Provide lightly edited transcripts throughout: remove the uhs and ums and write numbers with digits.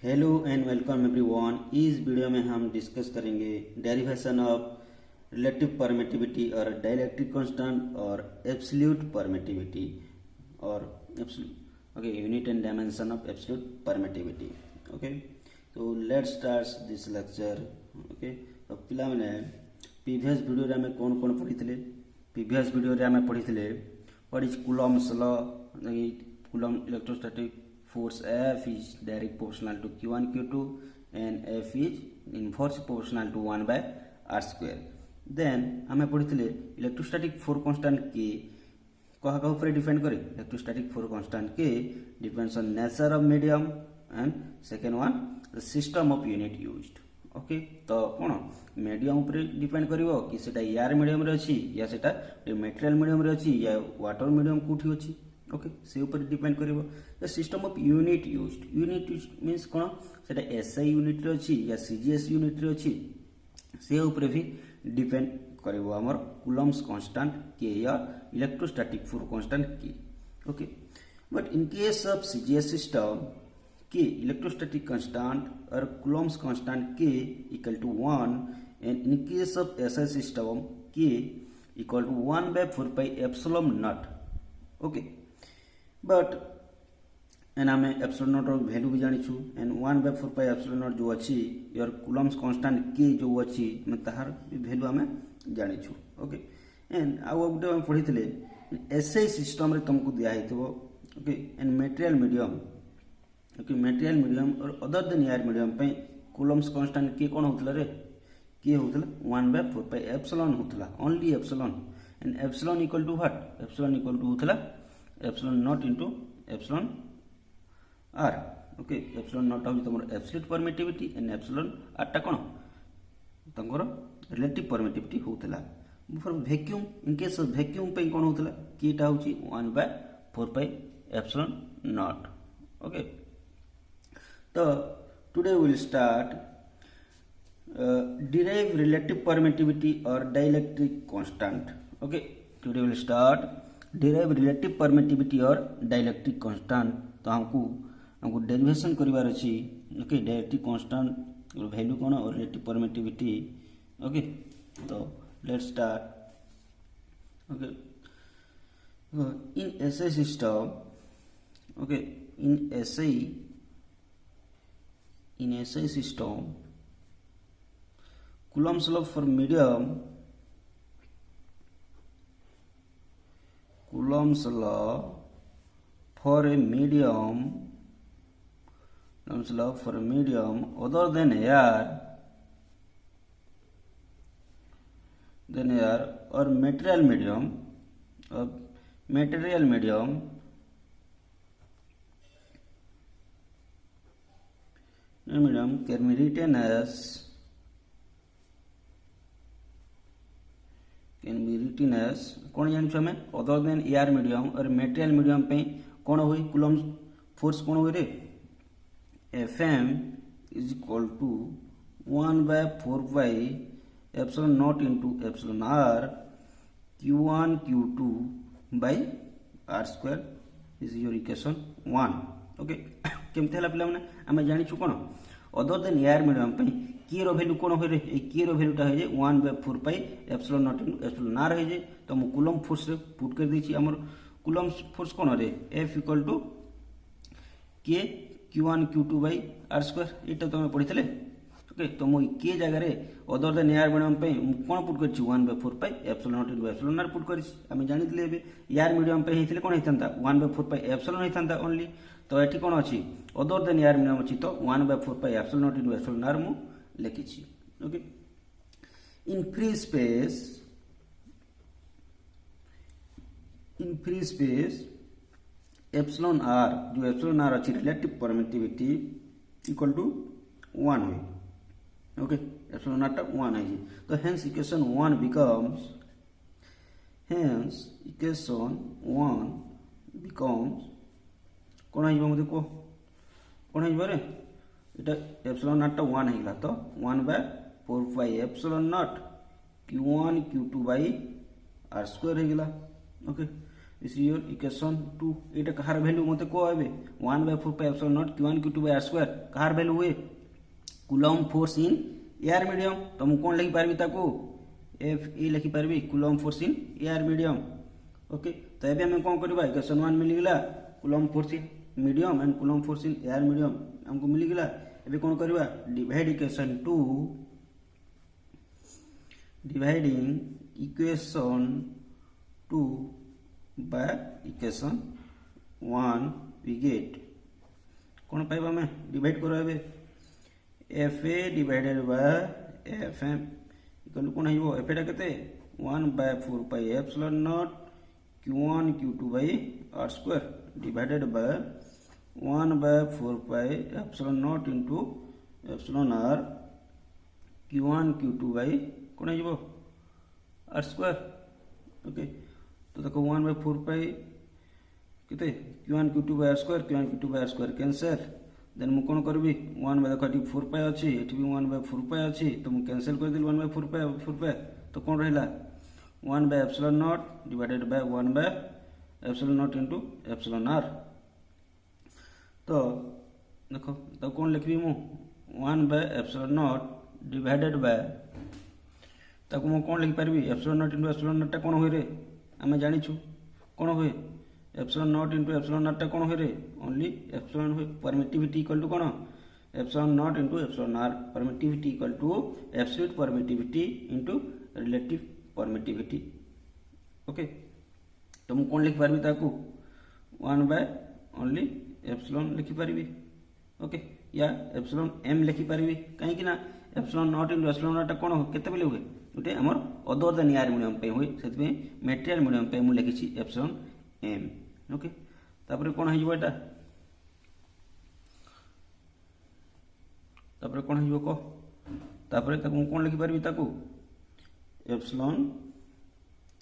Hello and welcome everyone. इस video में हम डिस्कस करेंगे डेरिवेशन ऑफ रिलेटिव परमिटिविटी और डाइलेक्ट्रिक कांस्टेंट और एब्सोल्यूट परमिटिविटी और unit and dimension of absolute permittivity. Okay, तो let's start this lecture. Okay, तो पिला मैंने प्रीवियस वीडियो रे हमें कौन कौन पढ़ी थे? प्रीवियस वीडियो रे हमें पढ़ी थे what is Coulomb's law. Coulomb electrostatic force F is direct proportional to Q1 Q2 and F is inverse proportional to 1 by R square. Then हमें पढ़ी थे इलेक्ट्रोस्टैटिक फोर्स कांस्टेंट के कहा ऊपर डिपेंड करे। इलेक्ट्रोस्टैटिक फोर्स कांस्टेंट के depends on nature of medium and second one the system of unit used. Okay, तो कौन मीडियम ऊपर डिपेंड करिवो कि सेटा एयर मीडियम रे अछि या सेटा मटेरियल मीडियम रे अछि या वाटर मीडियम कोठी अछि। ओके, से ऊपर डिपेंड करिवो the system of unit used. Unit used means कोन सेटा एसआई यूनिट रे अछि या सीजीएस यूनिट रे अछि, से ऊपर भी डिपेंड करिवो हमर कूलम्स कांस्टेंट के या electrostatic force constant K. Okay, but in case of CGS system K electrostatic constant और Coulomb's constant K equal to 1 and in case of SI system K equal to 1 by 4 pi epsilon naught। Okay, but and आम epsilon naught value भी जानिछु and 1 by 4 pi epsilon naught जो अच्छी your Coulomb's constant के जो अच्छी मैं ताहार वैल्यू आम जानिछु। ओके, एंड आउ गोटे आम पढ़ी थे एसआई सिस्टम रे तुमको दिया हेतबो। Okay, and material medium. Okay, material medium और अदर देन एयर मीडियम पे कूलम्स कांस्टेंट के कोन होतला रे? के होतला 1 by 4 pi एप्सिलॉन होतला, only epsilon. And epsilon equal to what? Epsilon equal to होतला epsilon naught into epsilon R. Okay, epsilon naught होची तमर absolute permittivity and epsilon R टा कोन तंगर रिलेटिव परमिटिविटी होतला। For vacuum, in case of vacuum पे कोन होतला के टा होची 1 by 4 pi epsilon naught. Okay, तो today we will start derive relative permittivity or dielectric constant। okay, today we will start derive relative permittivity or dielectric constant। तो हमको derivation करिवार अछि। ओके, डाइलेक्ट्रिक कांस्टेंट वैल्यू कोन और relative permittivity. Okay, तो let's start. Okay, in SI system, okay, in SI system Coulomb's law for medium, Coulomb's law for a medium, Coulomb's law for a medium other than air or material medium, can be written as कौन जानिछु हमें other than air medium और material medium पे कौन हुई Coulomb's force कौन हुई रे? Fm is equal to 1 by 4 pi epsilon naught into epsilon r Q1 Q2 by R square is your equation 1। Okay, केमते हला पिला माने हमें जानिछु कोन अदर देन एयर मीडियम पे के रो वैल्यू कोन होय रे? ए के रो वैल्यू टा है जे 1 by 4 pi epsilon naught into epsilon r है जे। तो हम कूलम फोर्स रे पुट कर दै छी। हमर कूलम फोर्स कोन रे? F equal to k Q1 Q2 by R square। एटा तो हम पढ़ितले। ओके, तो मो के जगह रे अदर देन एयर मीडियम पे कोन पुट कर छी 1 by 4 pi epsilon naught into epsilon r put कर छी। हम जानितले एबे एयर मीडियम पे हेतिले कोन हेतंता 1 by 4 pi एप्सिलॉन हेतंता ओनली। तो एठी कोन अछि अदर देन एयर मीडियम अछि, तो 1 by 4 pi epsilon naught into epsilon r मु लिखि छी। Okay, in free space epsilon r जो एप्सिलॉन r अछि रिलेटिव परमिटिविटी इक्वल टू 1 हुई। ओके, एप्सिलॉन r टा 1 है। तो हेंस इक्वेशन 1 becomes कोन आइबो मते को कोन आइबो रे? एटा एप्सिलॉन r टा 1 हेला, तो 1 by 4 pi epsilon naught Q1 Q2 by R square हेला। Okay, this is your equation 2 एटा कहार वैल्यू मते को आबे 1/4πε0 q1 q2 r स्क्वायर कहार वैल्यू हुए Coulomb force in air medium तो मु कोन लिखि पारबी ताको एफ ए लिखि पारबी Coulomb force in air medium okay तो एबे हम कोन करबा इक्वेशन 1 मिल गेला Coulomb force in medium and Coulomb force in air medium हमको मिल गेला एबे कोन करबा divide equation 2 dividing equation 2 by equation 1 we get कौन पाइबा में डिवाइड करो एबे fa divided by fm equal कौन हिबो fa टा केते 1/4πε0 q1 q2 by r square divided by 1/4πε0 into epsilon r q1 q2 by कौन हिबो r स्क्वायर ओके तो देखो 1/4π केते q1 q2 by r square q1 q2 by r square cancel then मु कोन करबी 1 बाय देखो 4π अछि एठी भी 1/4π अछि तो मु कैंसिल कर दिल 1/4π तो कोन रहला 1/ε0 divided by 1/ε0 into epsilon r तो देखो तो कोन लिखबी मु 1/ε0 डिवाइडेड बाय ताको मु कोन लिखि परबी epsilon0 into epsilon0 टा कोन होय रे आमे जानि छु कोन होय epsilon0 into epsilon0 टा कोन होय रे ओनली epsilon होय परमिटिविटी इक्वल टू कोन epsilon0 into epsilon r permittivity equal to absolute permittivity into relative permittivity okay तो मु कोन लिखि परबी ताको 1 by ओनली epsilon लिखि परबी ओके या epsilon m लिखि परबी काहे कि ना epsilon0 into epsilon0 टा कोन केते बेले हुए उटे हमर अदर देन एयर मीडियम पे हुए सेत पे मटेरियल मीडियम पे मु लिखि छी एप्सिलॉन एम ओके तापर कोन हिजो एटा तापर कोन हिजो को तापर ताको कोन लिखि परबी ताको epsilon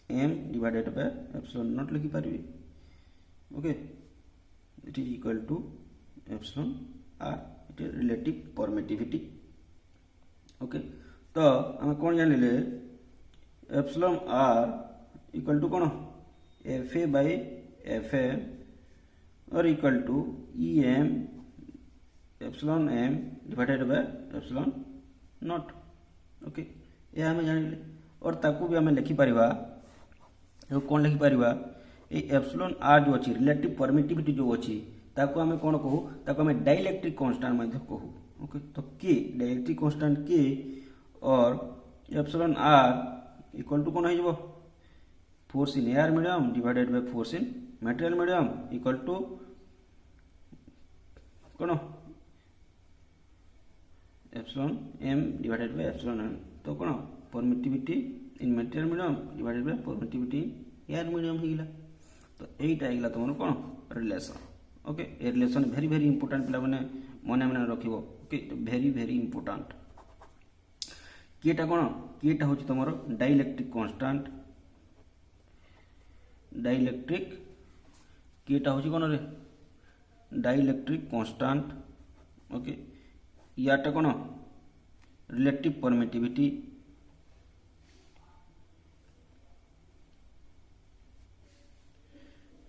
M divided by epsilon naught लिखि परबी okay it is equal to epsilon R it is relative permittivity okay तो हम कौन जानिले एप्सिलॉन आर इक्वल टू कौन fa बाय fm और equal to em epsilon m divided by epsilon naught okay ये हमें जानिले और ताकू भी हमें लिखि परिबा तो कौन लिखि परिबा ए एप्सिलॉन आर जो अछि रिलेटिव परमिटिविटी जो अछि ताकू हमें कौन कहू ताकू हमें डाइलेक्ट्रिक कांस्टेंट मध्ये कहू ओके तो के डाइलेक्ट्रिक कांस्टेंट के और एप्सिलॉन आर इक्वल टू कौन हो force in air medium divided by force in material medium equal to कौन epsilon M divided by epsilon M तो कौन permittivity in material medium divided by permittivity in air medium हिला तो एटा हिला तुमर कौन रिलेशन ओके ए रिलेशन वेरी वेरी इंपोर्टेंट पिला माने मने मने रखिबो ओके वेरी वेरी इंपोर्टेंट केटा कौन केटा होची तमरो डाइलेक्ट्रिक कांस्टेंट डाइलेक्ट्रिक केटा होची कौन रे डाइलेक्ट्रिक कांस्टेंट ओके याटा कौन रिलेटिव परमिटिविटी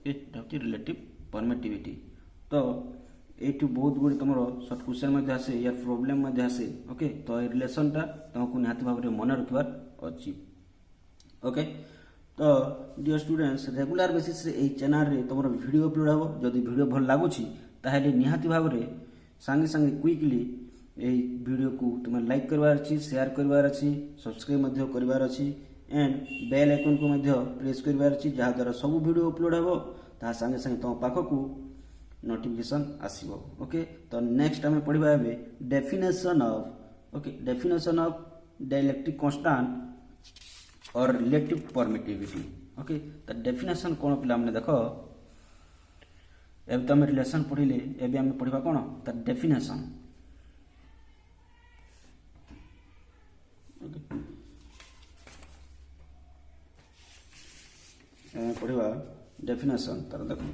एटा होची रिलेटिव परमिटिविटी तो एटू बहुत गुड तुम सर्ट क्वेश्चन में आसे या प्रॉब्लम में आसे ओके तो ये रिलेशन टा तुमको निहाती भाव में मन रखबार अछि ओके तो डियर स्टूडेंट्स रेगुलर बेसिस रे ए चैनल रे तुम वीडियो अपलोड हो जदि वीडियो भल लागुछि ताहेले निहाती भाव में संगे संगे क्विकली ए वीडियो को तुम लाइक करबार अछि शेयर करबार अछि सब्सक्राइब मध्य करबार अछि एंड बेल आइकन को मध्य प्रेस करबार अछि जहा द्वारा सब वीडियो अपलोड हो ता संगे संगे तुम पाखकू नोटिफिकेशन आसीबो ओके तो नेक्स्ट हमें पढ़िबा एबे definition of okay definition of dielectric constant और रिलेटिव परमिटिविटी ओके तो डेफिनेशन कोन पिला हमने देखो एबे तो हम रिलेशन पढ़िले एबे हम पढ़िबा कोन तो डेफिनेशन ओके एबे पढ़िबा डेफिनेशन तर देखो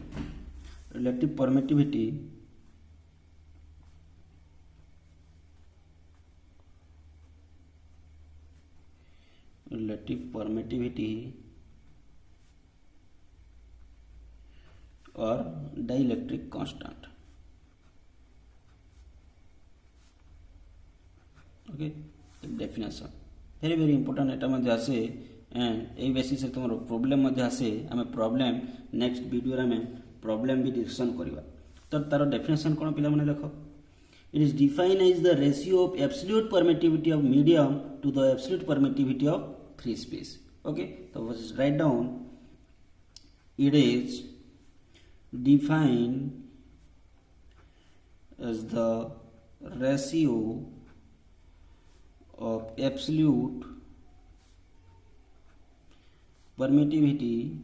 relative permittivity और dielectric constant. Okay definition very very important एटा मध्ये आसे एंड ए बेसिस से तुम प्रॉब्लम मध्ये आसे आमे प्रॉब्लम नेक्स्ट वीडियो रे आमे प्रॉब्लम भी डिस्कशन करबा। तो तार डेफिनेशन कोन पिला माने देखो it is defined as the ratio of absolute permittivity of medium to the absolute permittivity of free space. Okay तो write down it is defined as the ratio of absolute permittivity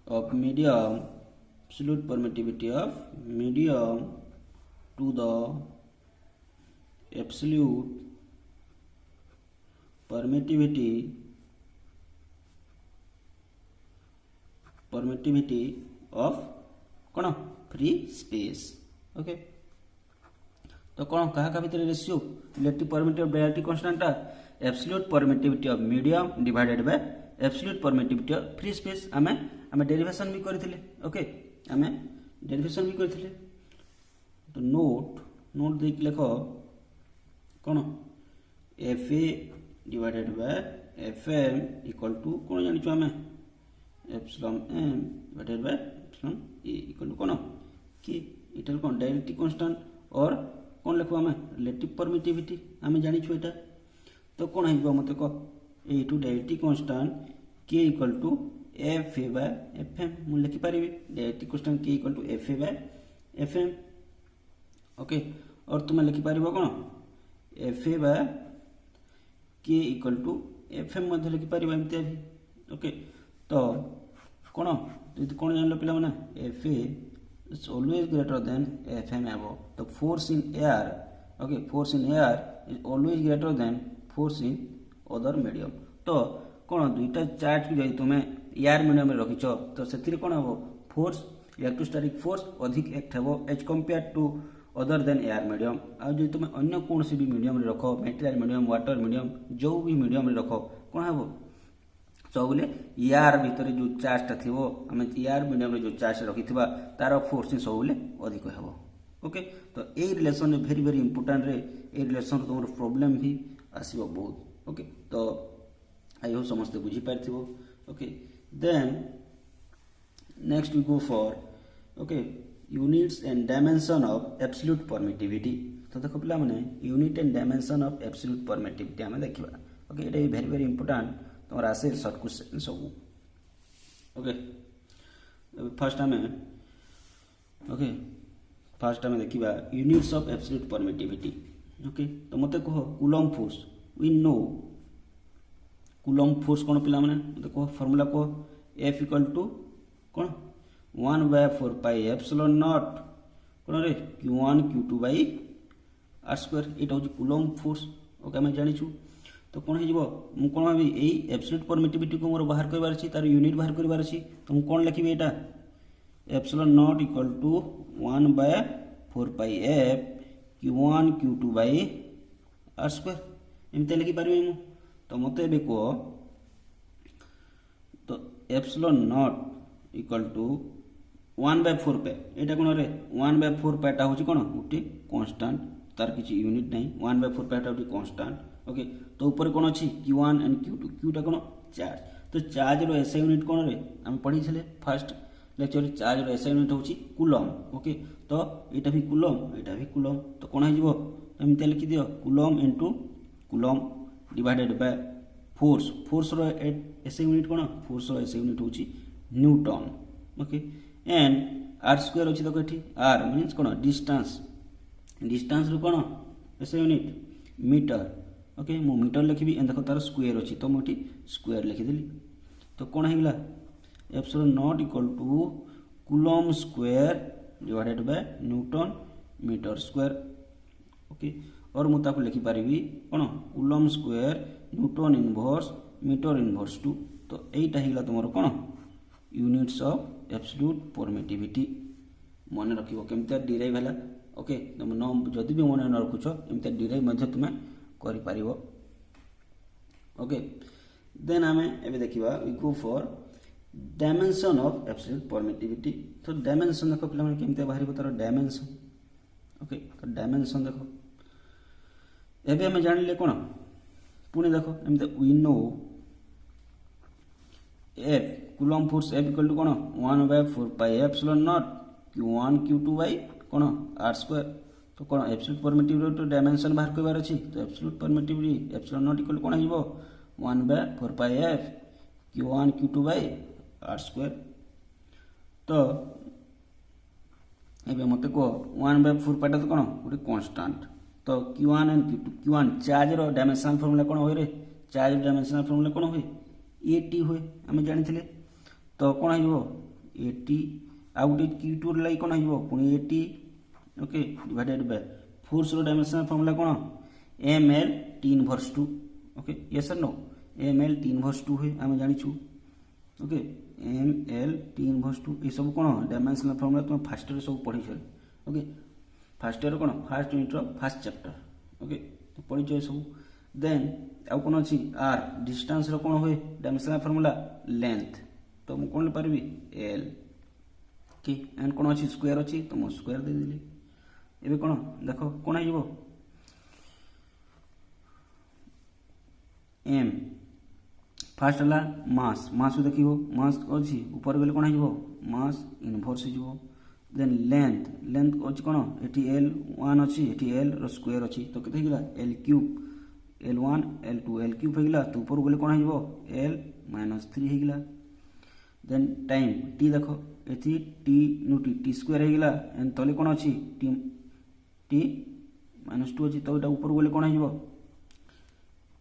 of medium, absolute permittivity of medium to the absolute permittivity of कौन free space. Okay तो कौन कहा का भीतर ratio relative permittivity of directive constant absolute permittivity of medium divided bye absolute permittivity of free space. आमे derivation भी करथिले। Okay आमे डेरिवेशन भी करथिले। तो नोट देख लिखो कौन F A divided by F M equal to कौन जानिछु आमे epsilon M divided by epsilon A equal to कौन कि इटा कौन डायरेक्टिव कांस्टेंट और कौन लिखो आमे रिलेटिव परमिटिविटी आमे जानि छु एटा। तो कौन आइबो मते को ए टू dielectric constant K equal to F A by F M मु लिखि परिबी dielectric constant K equal to F A by F M. Okay और तुम लिखि परिबो कौन F A by K equal to F M मध्ये लिखि परिबो एमते भी। ओके तो कौन कौन जान लो पिला माने F A is always greater than F M एबो। तो force in air okay force in air is always greater than force in other medium. तो कौन दुईटा चार्ज को तुम एयर मीडियम में रखिछ तो से कौन हम फोर्स इलेक्ट्रोस्टैटिक फोर्स अधिक एक्ट हेबो as compare to other than air medium. आ जो तुम अन्य कौन भी मीडियम रे रखो मेटेरियल मीडियम वाटर मीडियम जो भी मीडियम रे रखो कौन हेबो सब एयर भितर जो चार्जटा थी आम एयर मीडियम जो चार्ज रखी तार फोर्स सब अधिक हेबो। ओके तो ये रिलेशन वेरी वेरी इंपोर्टेंट रे ए रिलेशन तुम प्रॉब्लम भी आसीबो बहुत। ओके तो आई होप समस्ते बुझी पारथिबो। Okay then next we go for okay units and dimension of absolute permittivity. तो देखो पिला माने unit and dimension of absolute permittivity आमे देखिबा। ओके एटा वेरी वेरी इंपोर्टेंट तुम आसे सर्ट क्वेश्चन सब। ओके फर्स्ट आमे ओके फर्स्ट आमे देखिबा units of absolute permittivity. Okay तो मते कहो Coulomb force we know Coulomb force कौन पिला माने मते कहो फार्मूला कहो F इक्वल टू कौन 1/4 पाई एप्सिलॉन नॉट कौन रे Q1 Q2 by r square एटा होची कूलम्ब फोर्स। ओके हम जानि छु तो कौन हो मु कौन भावी यही एब्सोल्यूट परमिटिविटी को मोर बाहर करबार अछि तार यूनिट बाहर करबार अछि। तो मु कौन लिखिबे एटा epsilon not equal to 1/4 pi F Q1 Q2 by r square एमते लिखि पारिबे मु। तो मते एबे को तो एप्सिलॉन नॉट इक्वल टू 1/4 पे एटा कोन रे 1/4 पे टा होची कोन उठी कांस्टेंट तार किछि यूनिट नहीं 1/4 पे टा उठी कांस्टेंट। ओके तो ऊपर कौन अच्छी Q1 एंड Q2 Qटा कौन चार्ज। तो चार्ज रो एसआई यूनिट कौन रे आम पढ़ी छले फर्स्ट लेक्चर चार्ज रो एसआई यूनिट होची कूलम्ब। ओके तो एटा भी कूलम्ब तो कौन हो एमते लिखि दियो coulomb into coulomb divided by force रो एसआई यूनिट कौन फोर्स रो एसआई यूनिट होची newton. Okay and r square होची देखो एठी r मींस कौन डिस्टेंस रो कौन एसआई यूनिट मीटर। ओके मु मीटर लिखी एंड देखो तार स्क्वायर अच्छी तो मुझे स्क्वायर लिखिदेली। तो कौन होगा epsilon not equal to coulomb square divided by newton metre square. Okay और मुझे लिखि पारिबी कौन coulomb square newton inverse meter inverse two. तो यहीटा होगा तुम कौन यूनिट्स ऑफ एब्सोल्यूट परमिटिविटी। मन रखिबो केमते डिराइव हैला। ओके तुम न जदि भी मन न रखुछ एमते डिराइव मध्ये तुम करि पारिबो। ओके देन आमे एबे देखिबा we go for dimension of absolute permittivity. तो डायमेंशन देख पे केमती बाहर तार डायमेंशन। ओके तो डायमेंशन देख एबे आम जानिले कौन पुणी देख एमती we know F Coulomb force F equal to कौन 1/4 pi epsilon naught q1 q2 by कौन r स्क्वायर। तो कौन एब्सोल्यूट परमिटिविटी डायमेंशन बाहर करबार अछि तो absolute permittivity epsilon not equal कौन हो 1/4 pi F q1 q2 by r square. तो एबे मते को 1/4 पाटा तो कौन गोटे कांस्टेंट। तो q1 and q2 q1 charge रो डायमेंशनल फार्मूला कौन होय रे चार्ज डायमेंशनल फार्मूला कौन होय at हुए आम जानी। तो कौन हो at आउ गोटे q2 लगी कौन हो पुणी at okay divided by force रो डायमेंशनल फार्मूला कौन ml t inverse 2। Okay yes or no ml t inverse 2 हुए आम जानिछु। ओके ml t इनवर्स 2 ये सब कौन डायमेंशनल फार्मूला तुम फास्ट ईयर सब पढ़ी छे। ओके फास्ट ईयर कौन फास्ट यूनिट रो फास्ट चैप्टर। ओके तो पढ़ी छे सब। देन आउ कौन अच्छी r डिस्टेंस रो कौन हुए डायमेंशनल फार्मूला लेंथ। तो मु कौन पारबी l कि एंड कौन अच्छी स्क्वायर अच्छी तो मु स्क्वायर दे देली। एबे कौन देख कौन हो m फास्ट है मास मास देख मास अच्छी ऊपर गले कौन हो मास इनवर्स हो। देन लेंथ लेंथ अच्छी कौन ये l1 अच्छी ये l रो स्क्वायर अच्छी तो केते हिला l cube l1 l2 l cube होइला तो ऊपर गले कौन हो l -3 होइला। देन टाइम t देख एथि t नु t स्क्वायर होइला एंड तले कौन अच्छी t -2 अच्छी तो एटा ऊपर गले कौन हो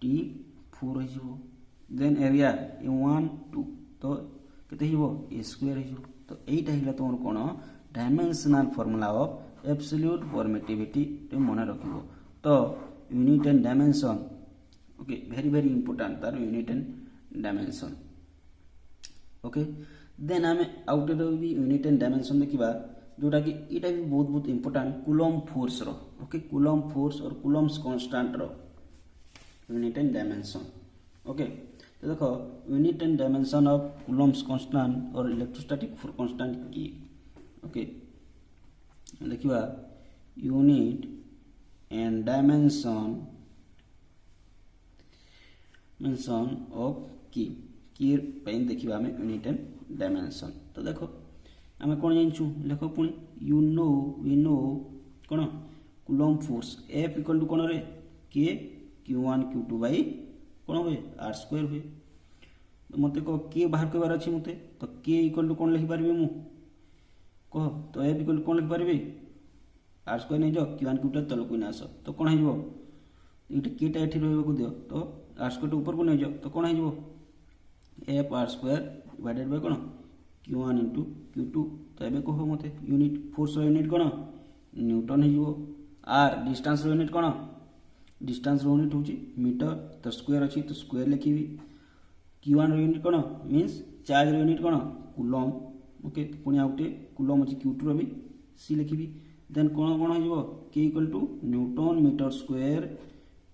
t4 हो। देन एरिया 1 2 तो केते हो a स्क्वायर हो। तो एटा हिला तोर कोन dimensional formula of absolute permittivity ते मन रखिबो। तो unit and dimension okay very very important तार unit and dimension. Okay then आमे आउट ऑफ भी यूनिट एंड डायमेंशन देखिबा जोटा कि एटा भी बहुत बहुत इंपोर्टेंट कूलम्ब फोर्स रो। ओके कूलम्ब फोर्स और कूलम्ब्स कांस्टेंट रो यूनिट एंड डायमेंशन। ओके तो देखो unit and dimension of Coulomb's constant और इलेक्ट्रोस्टैटिक फोर्स कांस्टेंट की। ओके देखिबा यूनिट एंड डायमेंशन ऑफ की देखिबा हमें यूनिट एंड डायमेंशन। तो देखो आम कौन जानचु लेख पुणी वी नो कौन coulomb force F equal to कौन रे के q1 q2 बाई कौन हुए r स्क्वायर हुए। तो मत कह के बाहर करबार अच्छी मत तो के इक्वल टू कौन लिखिपारि मु कह तो एफ इक्वल टू कौन लिखिपारि r स्क्वायर नहीं जाओ q1 q2 तलक नहीं आस तो कौन हो ये केटा ये रहा दियो तो r स्क्वायर ऊपर को नहीं जाओ तो कौन हो F r square divided bye कौन q1 इंटू q2। तो ये कह मत यूनिट फोर्स यूनिट कौन न्यूटन हो। r डिस्टेंस यूनिट कौन डिस्टेंस यूनिट हूँ मीटर तो स्क्वायर अच्छी तो स्क्वायर लिखी q1 यूनिट कौन मीन्स चार्ज यूनिट कौन कूलम्ब। ओके पुणी आउ गोटे कूलम्ब अच्छी q2 भी सी लिखी। देन कौन कौन हो K equal to newton metre square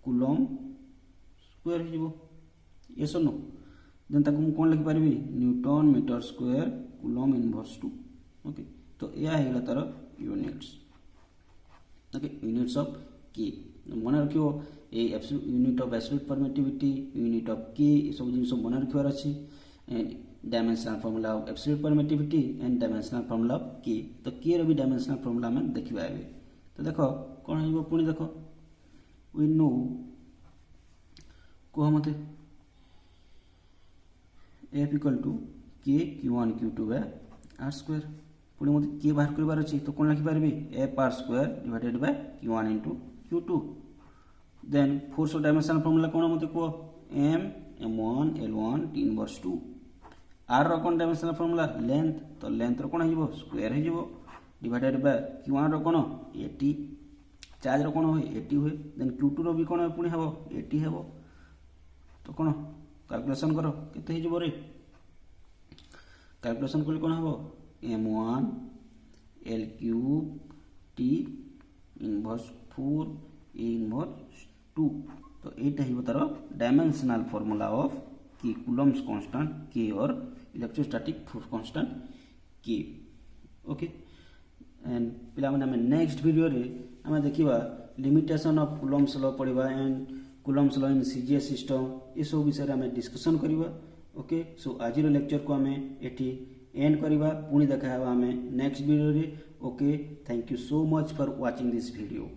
coulomb square हो यस नो। देन ताको कौन लिखिपारि newton metre square coulomb inverse 2। Okay तो यह है तार units. Okay units of K मन रखियो ए unit of absolute permittivity unit of K सब जिन मन रखिबार अच्छी dimensional formula of absolute permittivity and dimensional formula of K. तो के रो भी डायमेंशनल फार्मूला में देखिबा एबे। तो देखो कौन हो पुणी देखो वी नो कह मते एफ इक्वल टू के q1 q2 bye r square पुणी मते के बाहर करबार अछि तो कौन लिखि पारबे F r square divided by q1 into q2। Then force of dimensional formula कौन मते को m m1 l1 t inverse 2। r रो कौन डायमेंशनल फार्मूला लेंथ तो लेंथ रो कौन हो स्क्वायर हो डिवाइडेड बाय q1 रो कौन 80 चार्ज रो कौन हो 80 हुए। देन q2 रो भी कौन पुणी हो 80 हो। तो कौन कैलकुलेशन करो केते हिजबो रे कैलकुलेशन कले कौन हो m1 l cube t inverse 4 a inverse 2। तो एटा ही तार dimensional formula of K Coulomb's constant K और इलेक्ट्रोस्टैटिक फोर्स कांस्टेंट की ओके एंड पिला माने हमें नेक्स्ट वीडियो रे हमें देखिबा लिमिटेशन ऑफ कूलम्ब्स लॉ पढ़िबा and Coulomb's law in CGS system ये सब विषय रे हमें डिस्कशन करिबा ओके सो आज लेक्चर को हमें एटी एंड करिबा पुणी देखा हमें नेक्स्ट वीडियो रे okay thank you so much for watching this video.